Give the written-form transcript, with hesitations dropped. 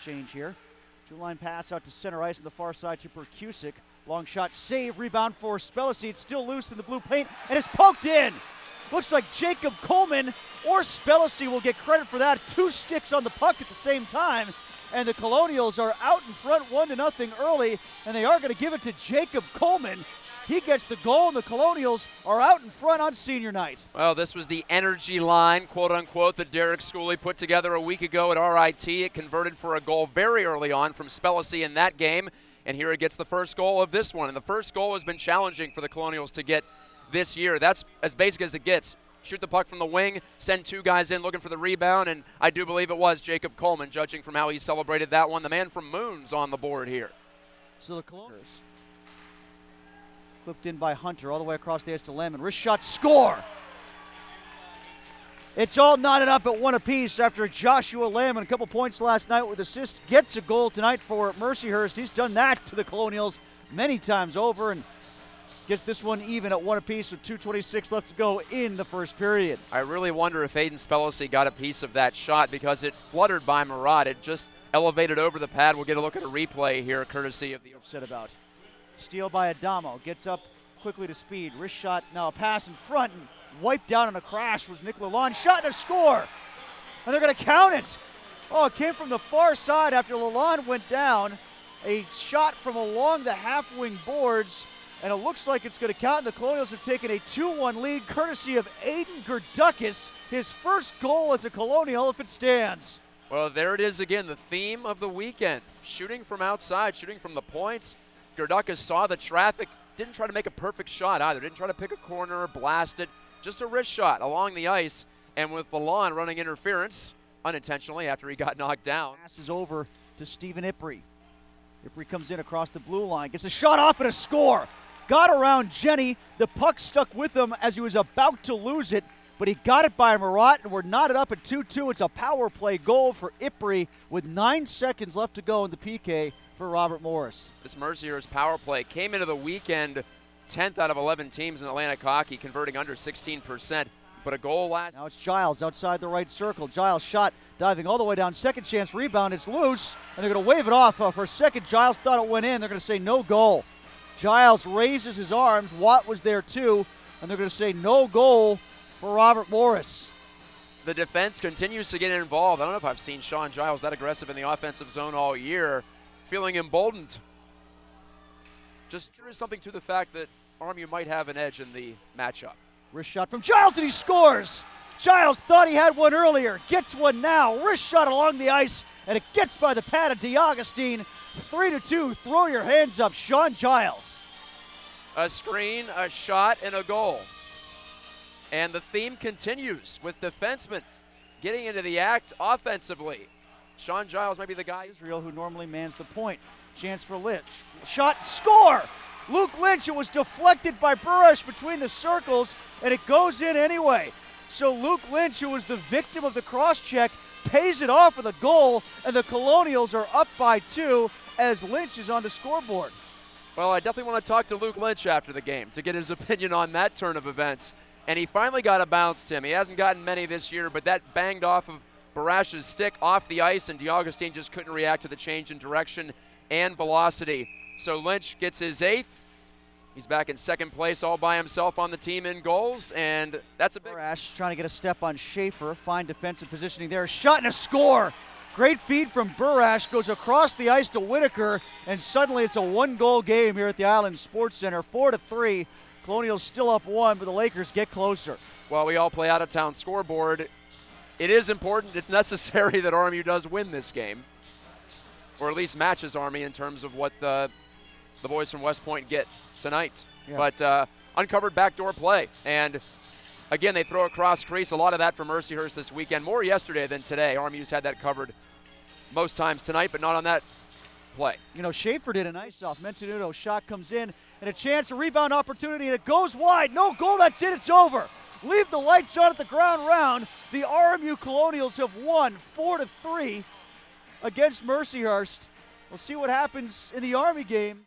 change here. Two-line pass out to center ice on the far side to Percusic. Long shot, save, rebound for Spellacy. It's still loose in the blue paint, and it's poked in. Looks like Jacob Coleman or Spellacy will get credit for that. 2 sticks on the puck at the same time, and the Colonials are out in front 1-0 early, and they are going to give it to Jacob Coleman. He gets the goal, and the Colonials are out in front on senior night. Well, this was the energy line, quote-unquote, that Derek Schooley put together a week ago at RIT. It converted for a goal very early on from Spellacy in that game, and here it gets the first goal of this one. And the first goal has been challenging for the Colonials to get this year. That's as basic as it gets. Shoot the puck from the wing, send 2 guys in looking for the rebound, and I do believe it was Jacob Coleman, judging from how he celebrated that one. The man from Moon's on the board here. So the Colonials clipped in by Hunter all the way across the ice to Lemon. Wrist shot, score! It's all knotted up at 1 apiece after Joshua Lemon, a couple points last night with assists, gets a goal tonight for Mercyhurst. He's done that to the Colonials many times over and gets this one even at 1 apiece with 2:26 left to go in the first period. I really wonder if Aiden Spellacy got a piece of that shot because it fluttered by Murat. It just elevated over the pad. We'll get a look at a replay here, courtesy of the upset about. Steal by Adamo, gets up quickly to speed. Wrist shot, now a pass in front and wiped down on a crash was Nick Lalonde. Shot and a score, and they're going to count it. Oh, it came from the far side after Lalonde went down. A shot from along the half-wing boards, and it looks like it's going to count. And the Colonials have taken a 2-1 lead, courtesy of Aiden Gerdukis. His first goal as a Colonial if it stands. Well, there it is again, the theme of the weekend. Shooting from outside, shooting from the points. Gerdukis saw the traffic, didn't try to make a perfect shot either. Didn't try to pick a corner or blast it. Just a wrist shot along the ice. And with Lalonde running interference, unintentionally after he got knocked down. Passes over to Stephen Ipri. Ipri comes in across the blue line, gets a shot off and a score. Got around Jenny. The puck stuck with him as he was about to lose it, but he got it by Murat, and we're knotted up at 2-2. It's a power play goal for Ipri with 9 seconds left to go in the PK for Robert Morris. This Mercyhurst power play came into the weekend 10th out of 11 teams in Atlantic hockey, converting under 16%. But a goal last. Now it's Giles outside the right circle. Giles shot, diving all the way down. Second chance rebound. It's loose, and they're going to wave it off for a second. Giles thought it went in. They're going to say no goal. Giles raises his arms. Watt was there too, and they're going to say no goal for Robert Morris. The defense continues to get involved. I don't know if I've seen Sean Giles that aggressive in the offensive zone all year. Feeling emboldened. Just there is something to the fact that RMU might have an edge in the matchup. Wrist shot from Giles, and he scores. Giles thought he had one earlier, gets one now. Wrist shot along the ice, and it gets by the pad of DeAugustine. 3-2, throw your hands up, Sean Giles. A screen, a shot, and a goal. And the theme continues with defensemen getting into the act offensively. Sean Giles might be the guy. Israel, who normally mans the point. Chance for Lynch. Shot, score! Luke Lynch, it was deflected by Burrish between the circles, and it goes in anyway. So Luke Lynch, who was the victim of the cross-check, pays it off with a goal, and the Colonials are up by 2 as Lynch is on the scoreboard. Well, I definitely want to talk to Luke Lynch after the game to get his opinion on that turn of events. And he finally got a bounce, Tim. He hasn't gotten many this year, but that banged off of Barash's stick off the ice, and DeAugustine just couldn't react to the change in direction and velocity. So Lynch gets his 8th. He's back in second place all by himself on the team in goals, and that's a big... Barash trying to get a step on Schaefer. Fine defensive positioning there. Shot and a score. Great feed from Barash. Goes across the ice to Whitaker, and suddenly it's a 1-goal game here at the Island Sports Center. 4-3. Colonials still up 1, but the Lakers get closer. Well, we all play out-of-town scoreboard. It is important, it's necessary that RMU does win this game, or at least matches Army in terms of what the boys from West Point get tonight. Yeah. But uncovered backdoor play, and again, they throw across crease. A lot of that from Mercyhurst this weekend, more yesterday than today. RMU's had that covered most times tonight, but not on that play. You know, Schaefer did a nice off. Mentenuto shot comes in, and a chance, a rebound opportunity, and it goes wide. No goal, that's it, it's over. Leave the lights on at the ground round. The RMU Colonials have won 4-3 against Mercyhurst. We'll see what happens in the Army game.